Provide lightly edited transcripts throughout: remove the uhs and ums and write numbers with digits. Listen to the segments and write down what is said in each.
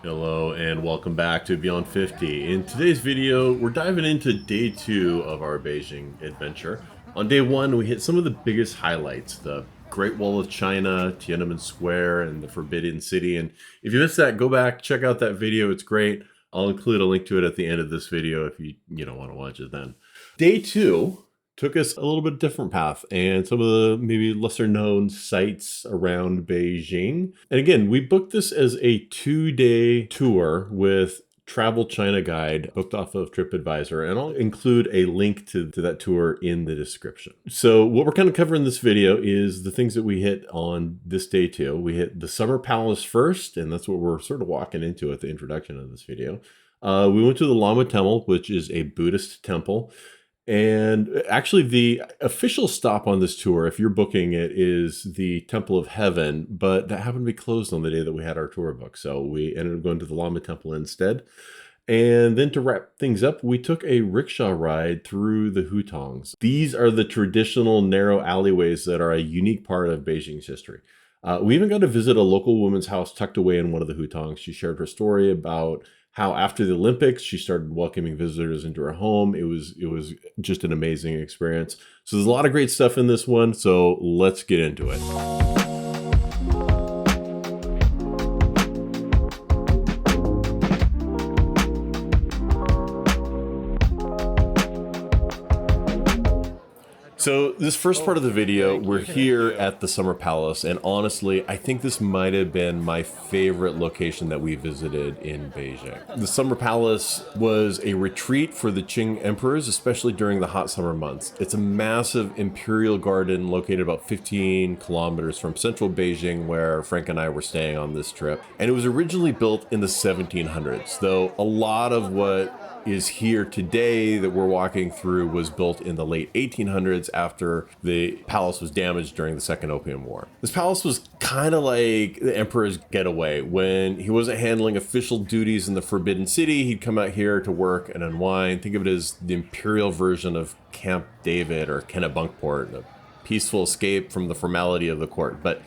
Hello and welcome back to Beyond 50. In today's video, we're diving into day 2 of our Beijing adventure. On day 1, we hit some of the biggest highlights, the Great Wall of China, Tiananmen Square, and the Forbidden City. And if you missed that, go back, check out that video. It's great. I'll include a link to it at the end of this video if you don't want to watch it then. Day 2 took us a little bit different path and some of the maybe lesser known sites around Beijing. And again, we booked this as a 2-day tour with Travel China Guide booked off of TripAdvisor, and I'll include a link to that tour in the description. So what we're kind of covering in this video is the things that we hit on this day 2. We hit the Summer Palace first, and that's what we're sort of walking into at the introduction of this video. We went to the Lama Temple, which is a Buddhist temple. And actually, the official stop on this tour, if you're booking it, is the Temple of Heaven, but that happened to be closed on the day that we had our tour book. So we ended up going to the Lama Temple instead. And then to wrap things up, we took a rickshaw ride through the Hutongs. These are the traditional narrow alleyways that are a unique part of Beijing's history. We even got to visit a local woman's house tucked away in one of the Hutongs. She shared her story about how after the Olympics, she started welcoming visitors into her home. It was just an amazing experience. So there's a lot of great stuff in this one. So let's get into it. So this first part of the video, we're here at the Summer Palace, and honestly, I think this might have been my favorite location that we visited in Beijing. The Summer Palace was a retreat for the Qing emperors, especially during the hot summer months. It's a massive imperial garden located about 15 kilometers from central Beijing, where Frank and I were staying on this trip. And it was originally built in the 1700s, though a lot of what is here today that we're walking through was built in the late 1800s after the palace was damaged during the Second Opium War. This palace was kind of like the emperor's getaway. When he wasn't handling official duties in the Forbidden City, he'd come out here to work and unwind. Think of it as the imperial version of Camp David or Kennebunkport, a peaceful escape from the formality of the court. But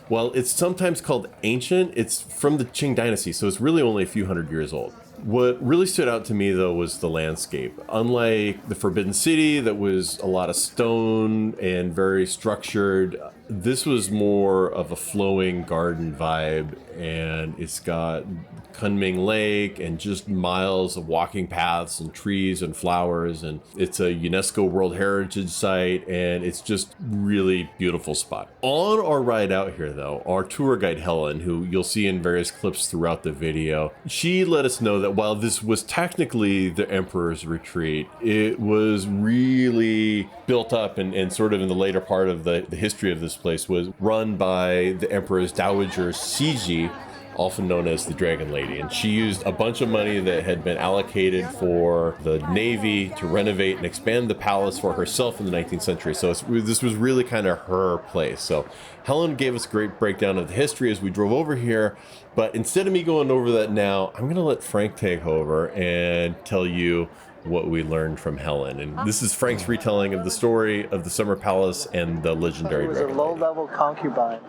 while it's sometimes called ancient, it's from the Qing Dynasty, so it's really only a few hundred years old. What really stood out to me, though, was the landscape. Unlike the Forbidden City, that was a lot of stone and very structured, this was more of a flowing garden vibe, and it's got Kunming Lake and just miles of walking paths and trees and flowers, and it's a UNESCO World Heritage Site, and it's just really beautiful spot. On our ride out here, though, our tour guide Helen, who you'll see in various clips throughout the video, she let us know that while this was technically the Emperor's Retreat, it was really built up and sort of in the later part of the history of this place was run by the Emperor's Dowager Cixi, often known as the Dragon Lady. And she used a bunch of money that had been allocated for the Navy to renovate and expand the palace for herself in the 19th century. So this was really kind of her place. So Helen gave us a great breakdown of the history as we drove over here. But instead of me going over that now, I'm going to let Frank take over and tell you what we learned from Helen. And this is Frank's retelling of the story of the Summer Palace and the legendary Dragon Lady. She was a low-level concubine.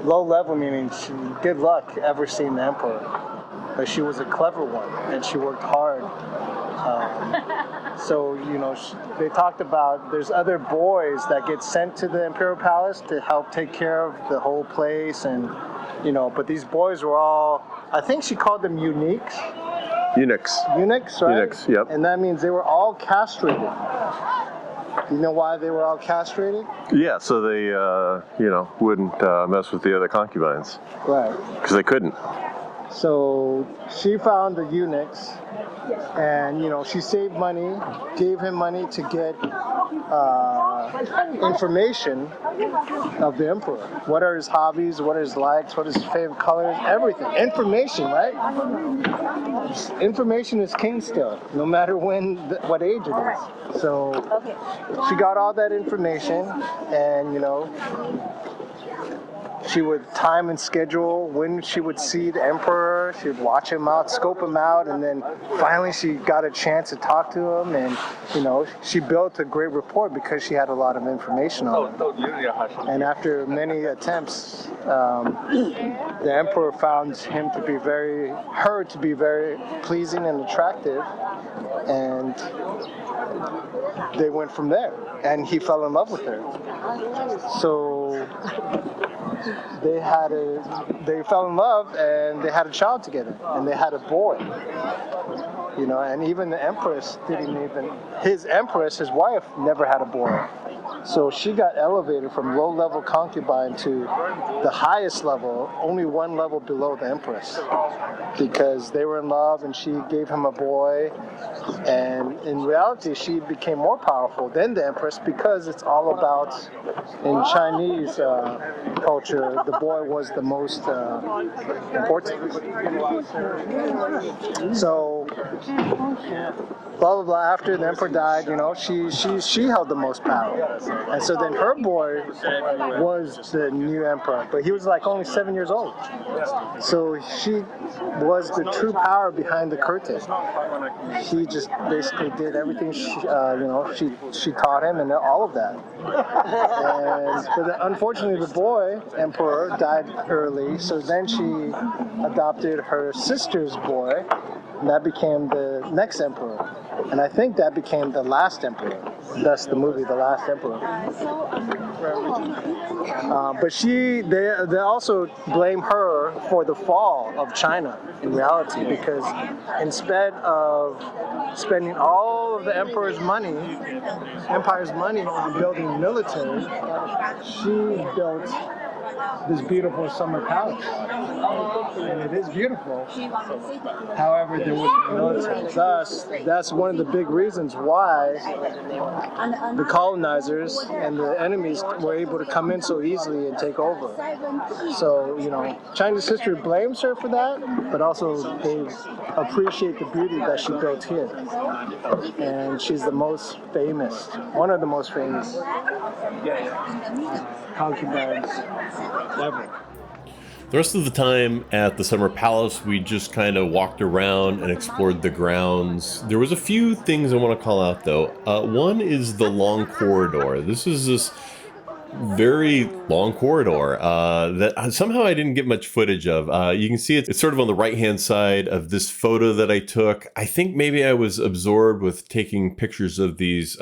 Low-level meaning good luck ever seeing the emperor. But she was a clever one, and she worked hard. So, they talked about there's other boys that get sent to the imperial palace to help take care of the whole place. And, but these boys were all, I think she called them eunuchs. Eunuchs. Eunuchs, right? Eunuchs, yep. And that means they were all castrated. Do you know why they were all castrated? Yeah, so they, wouldn't mess with the other concubines. Right. Because they couldn't. So she found the eunuchs, and she saved money, gave him money to get information of the emperor. What are his hobbies? What are his likes? What are his favorite colors? Everything. Information, right? Information is king still, no matter what age it is. So she got all that information, and she would time and schedule when she would see the emperor. her. She'd watch him out, scope him out, and then finally she got a chance to talk to him. And she built a great rapport because she had a lot of information on him. And after many attempts, the emperor found her to be very pleasing and attractive, and they went from there. And he fell in love with her. So they fell in love, and they had a child together, and they had a boy. And even the empress his wife never had a boy. So she got elevated from low-level concubine to the highest level, only one level below the empress, because they were in love and she gave him a boy. And in reality, she became more powerful than the empress because it's all about, in Chinese culture, the boy was the most important. So, blah, blah, blah. After the emperor died, she held the most power. And so then her boy was the new emperor, but he was like only 7 years old. So she was the true power behind the curtain. She just basically did everything she taught him and all of that. But unfortunately, the boy emperor died early, so then she adopted her sister's boy, and that became the next emperor. And I think that became the last emperor. Thus the movie, The Last Emperor. But they also blame her for the fall of China in reality, because instead of spending all of the empire's money on building military, she built this beautiful summer palace. And it is beautiful. However, there was no military. Thus, that's one of the big reasons why the colonizers and the enemies were able to come in so easily and take over. So, Chinese history blames her for that, but also they appreciate the beauty that she built here. And she's one of the most famous concubines ever. The rest of the time at the Summer Palace, we just kind of walked around and explored the grounds. There was a few things I want to call out, though. One is the long corridor. This is this very long corridor that somehow I didn't get much footage of. You can see it's sort of on the right-hand side of this photo that I took. I think maybe I was absorbed with taking pictures of these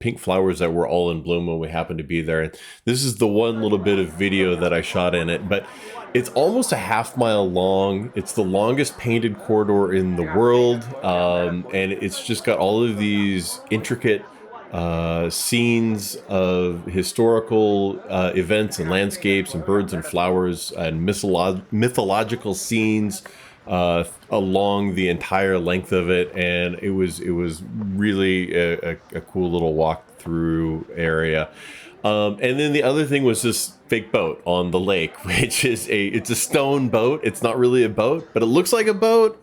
pink flowers that were all in bloom when we happened to be there. And this is the one little bit of video that I shot in it, but it's almost a half-mile long. It's the longest painted corridor in the world, and it's just got all of these intricate scenes of historical events and landscapes and birds and flowers and mythological scenes along the entire length of it, and it was really a cool little walk through area. And then the other thing was this fake boat on the lake, which is it's a stone boat. It's not really a boat, but it looks like a boat,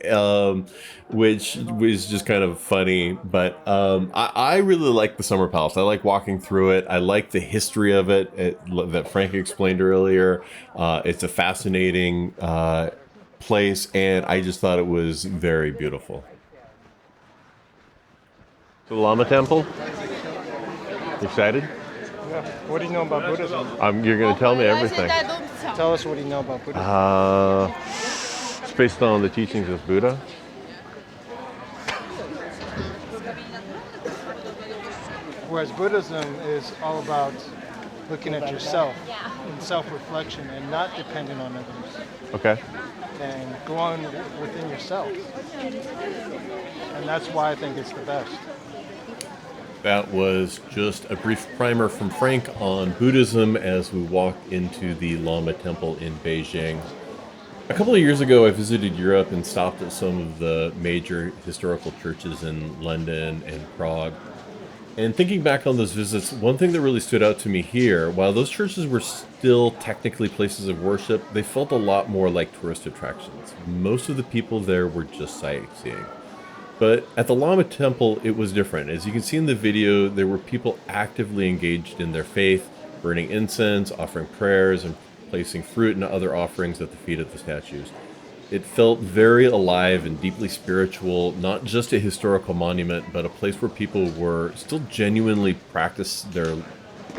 which was just kind of funny. But I really like the Summer Palace. I like walking through it. I like the history of it that Frank explained earlier. It's a fascinating place, and I just thought it was very beautiful. The Lama Temple? Excited? Yeah. What do you know about Buddhism? You're going to tell me everything. Tell us what you know about Buddhism. It's based on the teachings of Buddha. Whereas Buddhism is all about looking at yourself and self-reflection and not depending on others. Okay. And going within yourself. And that's why I think it's the best. That was just a brief primer from Frank on Buddhism as we walk into the Lama Temple in Beijing. A couple of years ago, I visited Europe and stopped at some of the major historical churches in London and Prague. And thinking back on those visits, one thing that really stood out to me here, while those churches were still technically places of worship, they felt a lot more like tourist attractions. Most of the people there were just sightseeing. But at the Lama Temple, it was different. As you can see in the video, there were people actively engaged in their faith, burning incense, offering prayers, and placing fruit and other offerings at the feet of the statues. It felt very alive and deeply spiritual, not just a historical monument, but a place where people were still genuinely practice their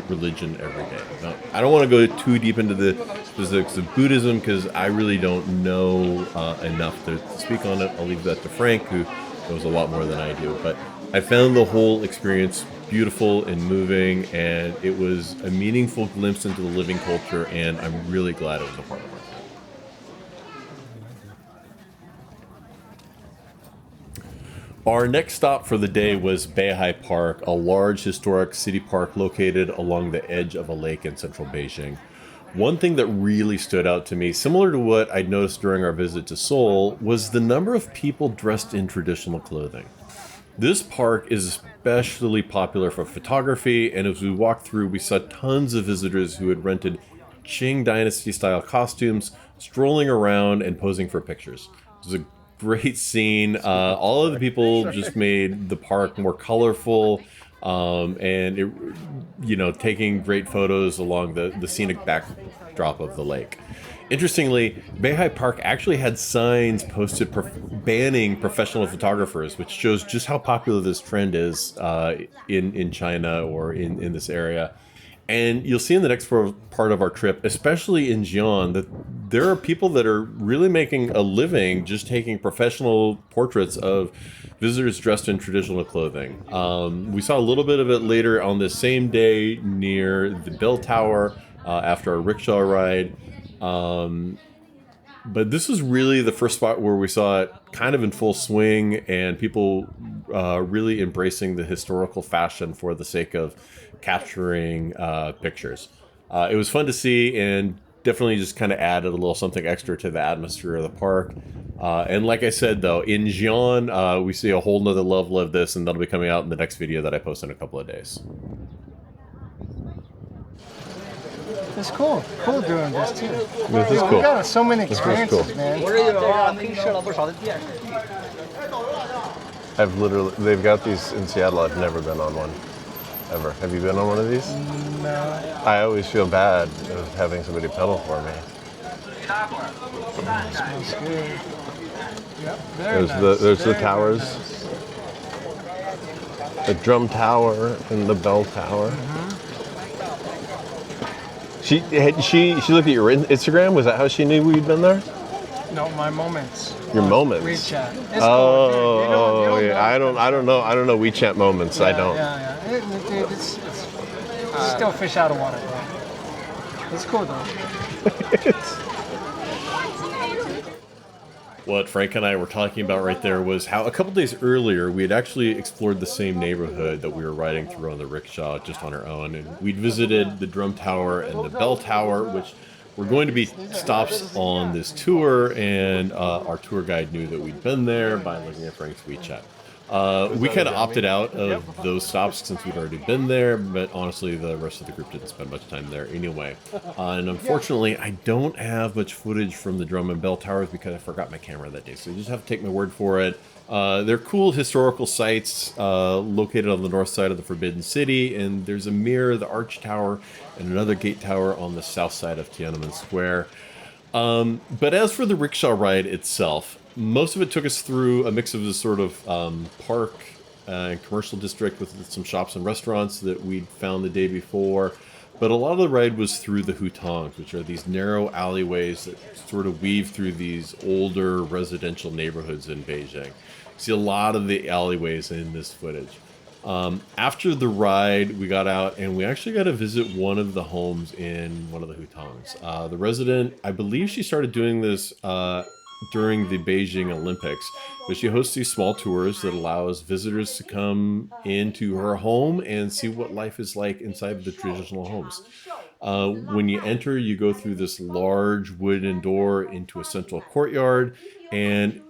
religion every day. Now, I don't want to go too deep into the specifics of Buddhism because I really don't know enough to speak on it. I'll leave that to Frank, who knows a lot more than I do. But I found the whole experience beautiful and moving, and it was a meaningful glimpse into the living culture, and I'm really glad it was a part of it. Our next stop for the day was Beihai Park, a large historic city park located along the edge of a lake in central Beijing. One thing that really stood out to me, similar to what I'd noticed during our visit to Seoul, was the number of people dressed in traditional clothing. This park is especially popular for photography, and as we walked through, we saw tons of visitors who had rented Qing Dynasty style costumes, strolling around and posing for pictures. It was a great scene. All of the people just made the park more colorful, and it, taking great photos along the scenic backdrop of the lake. Interestingly, Beihai Park actually had signs posted banning professional photographers, which shows just how popular this trend is in China or in this area. And you'll see in the next part of our trip, especially in Xi'an, that there are people that are really making a living just taking professional portraits of visitors dressed in traditional clothing. We saw a little bit of it later on this same day near the bell tower after our rickshaw ride. But this is really the first spot where we saw it kind of in full swing, and people really embracing the historical fashion for the sake of capturing pictures. It was fun to see, and definitely just kind of added a little something extra to the atmosphere of the park. And like I said, though, in Xi'an, we see a whole nother level of this, and that'll be coming out in the next video that I post in a couple of days. It's cool. Cool doing this too. This is cool. We got so many experiences, cool. man. They've got these in Seattle. I've never been on one, ever. Have you been on one of these? No. I always feel bad of having somebody pedal for me. Smells good. Yep. There's the towers. The drum tower and the bell tower. She looked at your Instagram. Was that how she knew we'd been there? No, my moments. Your moments. WeChat. It's Oh, cool, dude. yeah. I don't know WeChat moments. I don't. Yeah. Dude, it's still fish out of water, bro. It's cool though. What Frank and I were talking about right there was how a couple days earlier we had actually explored the same neighborhood that we were riding through on the rickshaw just on our own, and we'd visited the drum tower and the bell tower, which were going to be stops on this tour, and our tour guide knew that we'd been there by looking at Frank's WeChat. We kind of opted out of those stops since we'd already been there, but honestly, the rest of the group didn't spend much time there anyway. And unfortunately, I don't have much footage from the drum and bell towers because I forgot my camera that day, so you just have to take my word for it. They're cool historical sites located on the north side of the Forbidden City, and there's a mirror, the Arch Tower, and another gate tower on the south side of Tiananmen Square. But as for the rickshaw ride itself, most of it took us through a mix of this sort of park and commercial district with some shops and restaurants that we'd found the day before. But a lot of the ride was through the Hutongs, which are these narrow alleyways that sort of weave through these older residential neighborhoods in Beijing. You see a lot of the alleyways in this footage. After the ride, we got out and we actually got to visit one of the homes in one of the Hutongs. The resident, I believe she started doing this during the Beijing Olympics, but she hosts these small tours that allows visitors to come into her home and see what life is like inside the traditional homes. When you enter, you go through this large wooden door into a central courtyard, and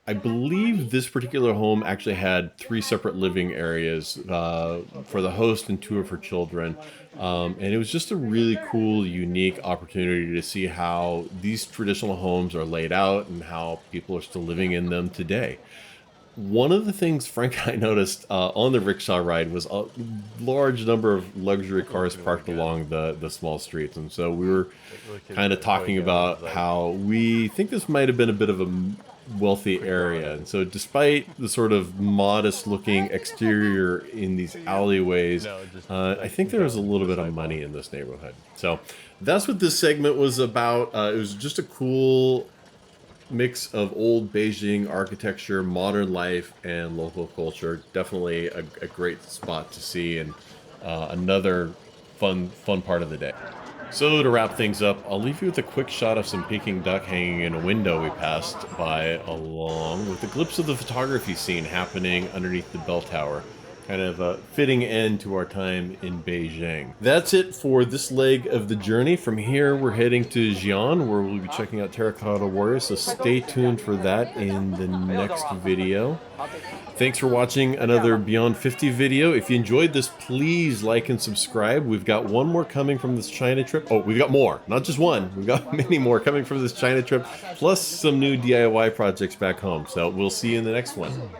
I believe this particular home actually had 3 separate living areas for the host and 2 of her children. And it was just a really cool, unique opportunity to see how these traditional homes are laid out and how people are still living in them today. One of the things Frank and I noticed on the rickshaw ride was a large number of luxury cars parked along the small streets. And so we were kind of talking about how we think this might have been a bit of a wealthy area. And so despite the sort of modest looking exterior in these alleyways, I think there was a little bit of money in this neighborhood. So that's what this segment was about. It was just a cool mix of old Beijing architecture, modern life, and local culture. Definitely a great spot to see, and another fun part of the day. So to wrap things up, I'll leave you with a quick shot of some Peking duck hanging in a window we passed by, along with a glimpse of the photography scene happening underneath the bell tower. Kind of a fitting end to our time in Beijing. That's it for this leg of the journey. From here, we're heading to Xi'an, where we'll be checking out Terracotta Warriors, so stay tuned for that in the next video. Thanks for watching another Beyond 50 video. If you enjoyed this, please like and subscribe. We've got one more coming from this China trip. Oh, we've got more, not just one. We've got many more coming from this China trip, plus some new DIY projects back home. So we'll see you in the next one.